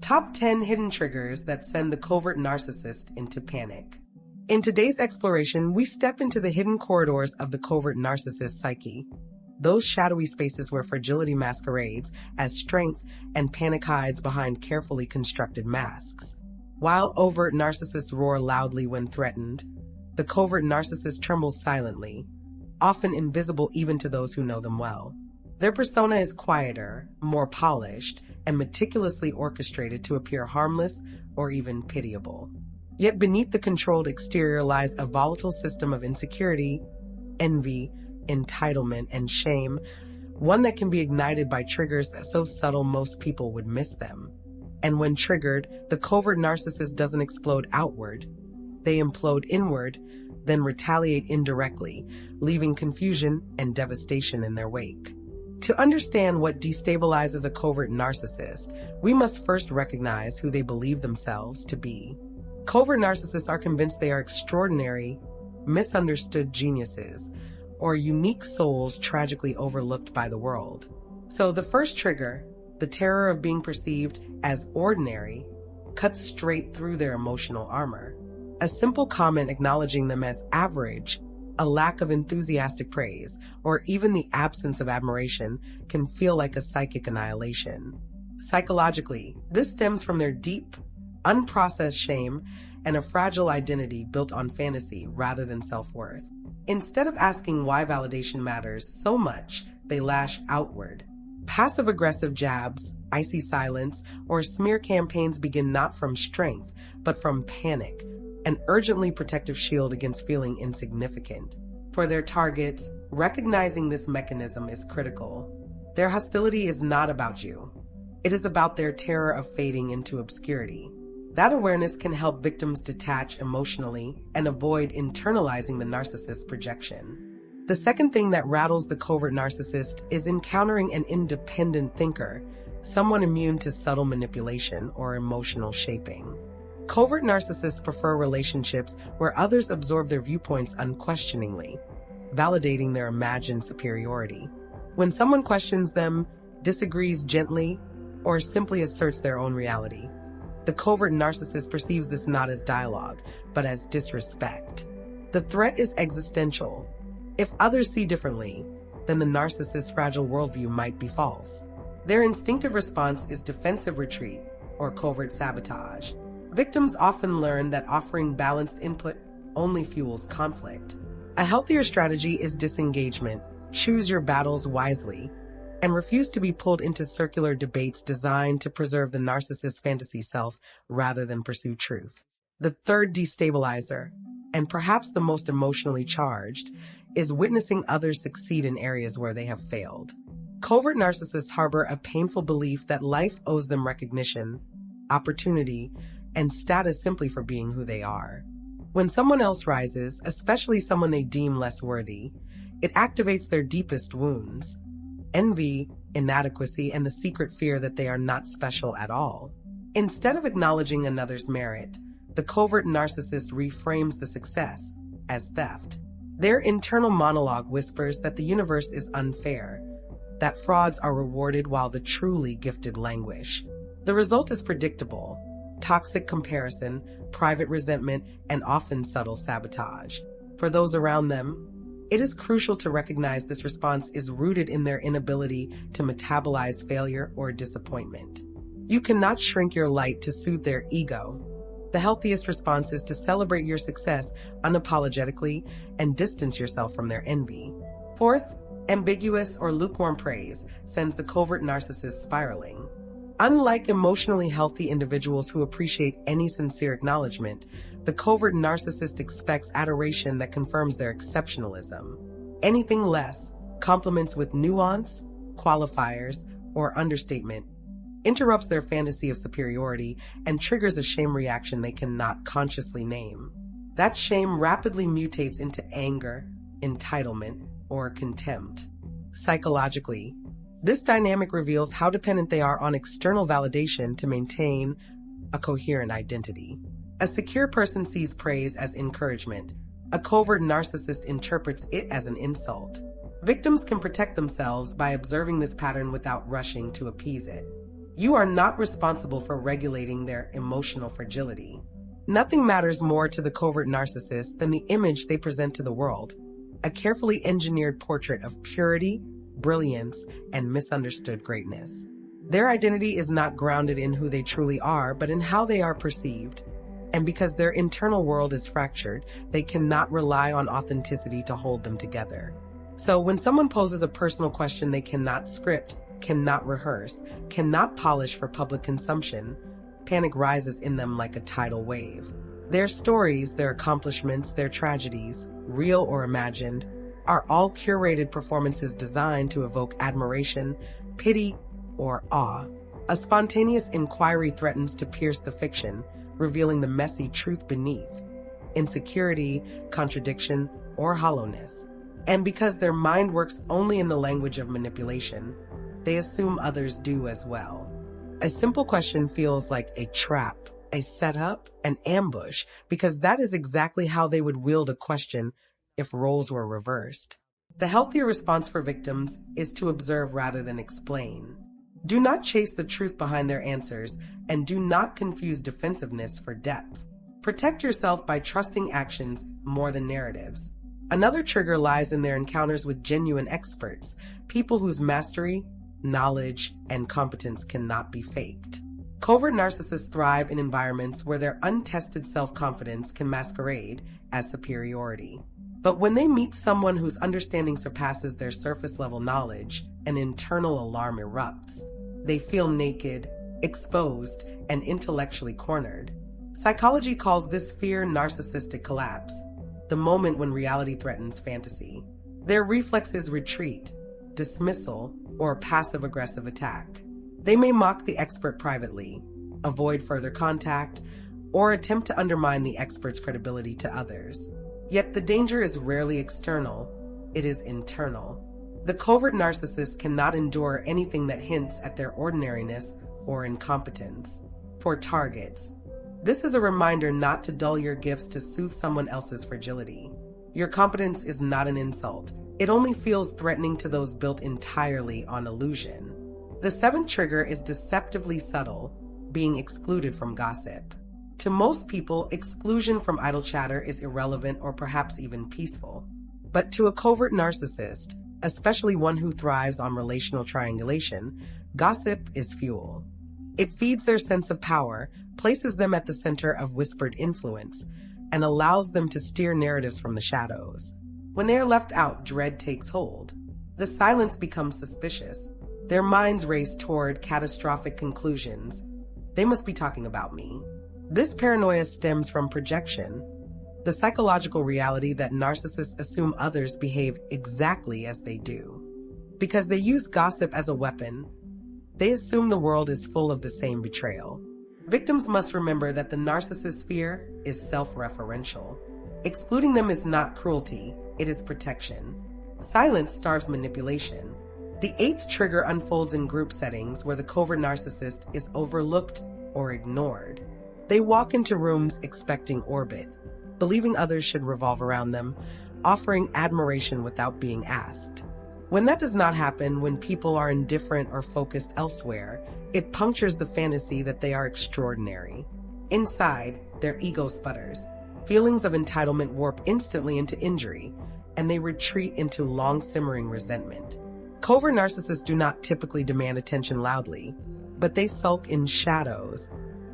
Top 10 hidden triggers that send the covert narcissist into panic. In today's exploration, we step into the hidden corridors of the covert narcissist psyche. Those shadowy spaces where fragility masquerades as strength and panic hides behind carefully constructed masks. While overt narcissists roar loudly when threatened, the covert narcissist trembles silently, often invisible even to those who know them well. Their persona is quieter, more polished, and meticulously orchestrated to appear harmless or even pitiable. Yet beneath the controlled exterior lies a volatile system of insecurity, envy, entitlement, and shame, one that can be ignited by triggers so subtle most people would miss them. And when triggered, the covert narcissist doesn't explode outward. They implode inward, then retaliate indirectly, leaving confusion and devastation in their wake. To understand what destabilizes a covert narcissist, we must first recognize who they believe themselves to be. Covert narcissists are convinced they are extraordinary, misunderstood geniuses, or unique souls tragically overlooked by the world. So the first trigger, the terror of being perceived as ordinary, cuts straight through their emotional armor. A simple comment acknowledging them as average, a lack of enthusiastic praise, or even the absence of admiration can feel like a psychic annihilation. Psychologically, this stems from their deep, unprocessed shame and a fragile identity built on fantasy rather than self-worth. Instead of asking why validation matters so much, they lash outward. Passive-aggressive jabs, icy silence, or smear campaigns begin not from strength, but from panic, an urgently protective shield against feeling insignificant. For their targets, recognizing this mechanism is critical. Their hostility is not about you. It is about their terror of fading into obscurity. That awareness can help victims detach emotionally and avoid internalizing the narcissist's projection. The second thing that rattles the covert narcissist is encountering an independent thinker, someone immune to subtle manipulation or emotional shaping. Covert narcissists prefer relationships where others absorb their viewpoints unquestioningly, validating their imagined superiority. When someone questions them, disagrees gently, or simply asserts their own reality, the covert narcissist perceives this not as dialogue, but as disrespect. The threat is existential. If others see differently, then the narcissist's fragile worldview might be false. Their instinctive response is defensive retreat or covert sabotage. Victims often learn that offering balanced input only fuels conflict. A healthier strategy is disengagement. Choose your battles wisely, and refuse to be pulled into circular debates designed to preserve the narcissist's fantasy self rather than pursue truth. The third destabilizer, and perhaps the most emotionally charged, is witnessing others succeed in areas where they have failed. Covert narcissists harbor a painful belief that life owes them recognition, opportunity, and status simply for being who they are. When someone else rises, especially someone they deem less worthy, it activates their deepest wounds: envy, inadequacy, and the secret fear that they are not special at all. Instead of acknowledging another's merit, the covert narcissist reframes the success as theft. Their internal monologue whispers that the universe is unfair, that frauds are rewarded while the truly gifted languish. The result is predictable: toxic comparison, private resentment, and often subtle sabotage. For those around them, it is crucial to recognize this response is rooted in their inability to metabolize failure or disappointment. You cannot shrink your light to soothe their ego. The healthiest response is to celebrate your success unapologetically and distance yourself from their envy. Fourth, ambiguous or lukewarm praise sends the covert narcissist spiraling. Unlike emotionally healthy individuals who appreciate any sincere acknowledgement, the covert narcissist expects adoration that confirms their exceptionalism. Anything less, compliments with nuance, qualifiers, or understatement, interrupts their fantasy of superiority and triggers a shame reaction they cannot consciously name. That shame rapidly mutates into anger, entitlement, or contempt. Psychologically, this dynamic reveals how dependent they are on external validation to maintain a coherent identity. A secure person sees praise as encouragement. A covert narcissist interprets it as an insult. Victims can protect themselves by observing this pattern without rushing to appease it. You are not responsible for regulating their emotional fragility. Nothing matters more to the covert narcissist than the image they present to the world, a carefully engineered portrait of purity, brilliance, and misunderstood greatness. Their identity is not grounded in who they truly are, but in how they are perceived. And because their internal world is fractured, they cannot rely on authenticity to hold them together. So when someone poses a personal question they cannot script, cannot rehearse, cannot polish for public consumption, panic rises in them like a tidal wave. Their stories, their accomplishments, their tragedies, real or imagined, are all curated performances designed to evoke admiration, pity, or awe. A spontaneous inquiry threatens to pierce the fiction, revealing the messy truth beneath: insecurity, contradiction, or hollowness. And because their mind works only in the language of manipulation, they assume others do as well. A simple question feels like a trap, a setup, an ambush, because that is exactly how they would wield a question if roles were reversed. The healthier response for victims is to observe rather than explain. Do not chase the truth behind their answers, and do not confuse defensiveness for depth. Protect yourself by trusting actions more than narratives. Another trigger lies in their encounters with genuine experts, people whose mastery, knowledge, and competence cannot be faked. Covert narcissists thrive in environments where their untested self-confidence can masquerade as superiority. But when they meet someone whose understanding surpasses their surface-level knowledge, an internal alarm erupts. They feel naked, exposed, and intellectually cornered. Psychology calls this fear narcissistic collapse, the moment when reality threatens fantasy. Their reflex is retreat, dismissal, or passive-aggressive attack. They may mock the expert privately, avoid further contact, or attempt to undermine the expert's credibility to others. Yet the danger is rarely external, it is internal. The covert narcissist cannot endure anything that hints at their ordinariness or incompetence. For targets, this is a reminder not to dull your gifts to soothe someone else's fragility. Your competence is not an insult. It only feels threatening to those built entirely on illusion. The seventh trigger is deceptively subtle, being excluded from gossip. To most people, exclusion from idle chatter is irrelevant or perhaps even peaceful. But to a covert narcissist, especially one who thrives on relational triangulation, gossip is fuel. It feeds their sense of power, places them at the center of whispered influence, and allows them to steer narratives from the shadows. When they are left out, dread takes hold. The silence becomes suspicious. Their minds race toward catastrophic conclusions. They must be talking about me. This paranoia stems from projection, the psychological reality that narcissists assume others behave exactly as they do. Because they use gossip as a weapon, they assume the world is full of the same betrayal. Victims must remember that the narcissist's fear is self-referential. Excluding them is not cruelty, it is protection. Silence starves manipulation. The eighth trigger unfolds in group settings where the covert narcissist is overlooked or ignored. They walk into rooms expecting orbit, believing others should revolve around them, offering admiration without being asked. When that does not happen, when people are indifferent or focused elsewhere, it punctures the fantasy that they are extraordinary. Inside, their ego sputters. Feelings of entitlement warp instantly into injury, and they retreat into long-simmering resentment. Covert narcissists do not typically demand attention loudly, but they sulk in shadows,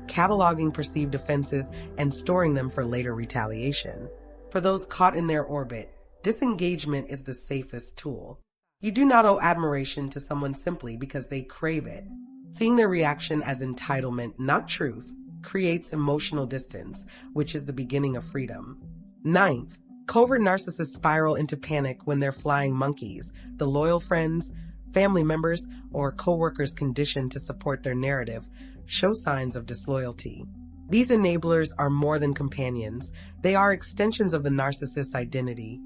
cataloging perceived offenses and storing them for later retaliation. For those caught in their orbit, disengagement is the safest tool. You do not owe admiration to someone simply because they crave it. Seeing their reaction as entitlement, not truth, creates emotional distance, which is the beginning of freedom. Ninth, covert narcissists spiral into panic when they're flying monkeys, the loyal friends, family members, or coworkers conditioned to support their narrative show signs of disloyalty. These enablers are more than companions. They are extensions of the narcissist's identity,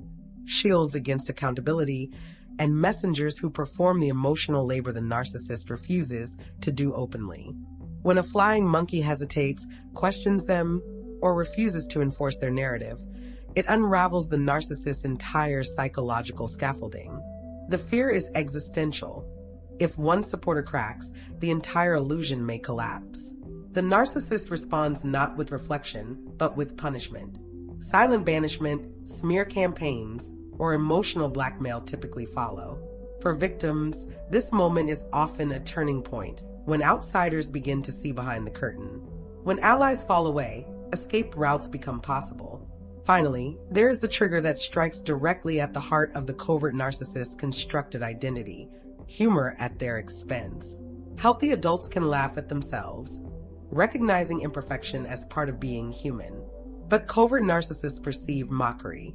shields against accountability, and messengers who perform the emotional labor the narcissist refuses to do openly. When a flying monkey hesitates, questions them, or refuses to enforce their narrative, it unravels the narcissist's entire psychological scaffolding. The fear is existential. If one supporter cracks, the entire illusion may collapse. The narcissist responds not with reflection, but with punishment. Silent banishment, smear campaigns, or emotional blackmail typically follow. For victims, this moment is often a turning point, when outsiders begin to see behind the curtain. When allies fall away, escape routes become possible. Finally, there is the trigger that strikes directly at the heart of the covert narcissist's constructed identity: humor at their expense. Healthy adults can laugh at themselves, recognizing imperfection as part of being human. But covert narcissists perceive mockery,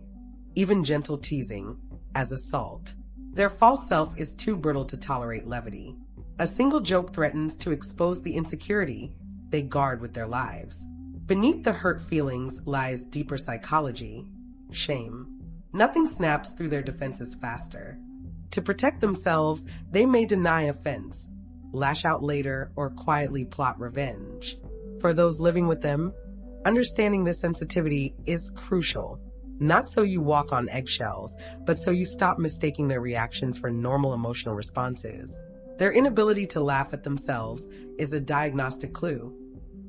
even gentle teasing, as assault. Their false self is too brittle to tolerate levity. A single joke threatens to expose the insecurity they guard with their lives. Beneath the hurt feelings lies deeper psychology: shame. Nothing snaps through their defenses faster. To protect themselves, they may deny offense, lash out later, or quietly plot revenge. For those living with them, understanding this sensitivity is crucial. Not so you walk on eggshells, but so you stop mistaking their reactions for normal emotional responses. Their inability to laugh at themselves is a diagnostic clue,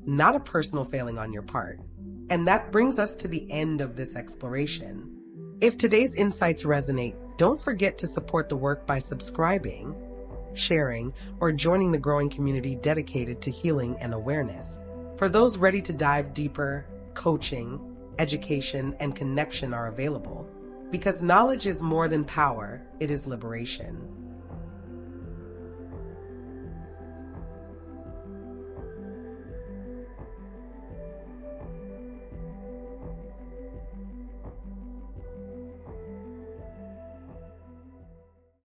not a personal failing on your part. And that brings us to the end of this exploration. If today's insights resonate, don't forget to support the work by subscribing, sharing, or joining the growing community dedicated to healing and awareness. For those ready to dive deeper, coaching, education, and connection are available. Because knowledge is more than power, it is liberation.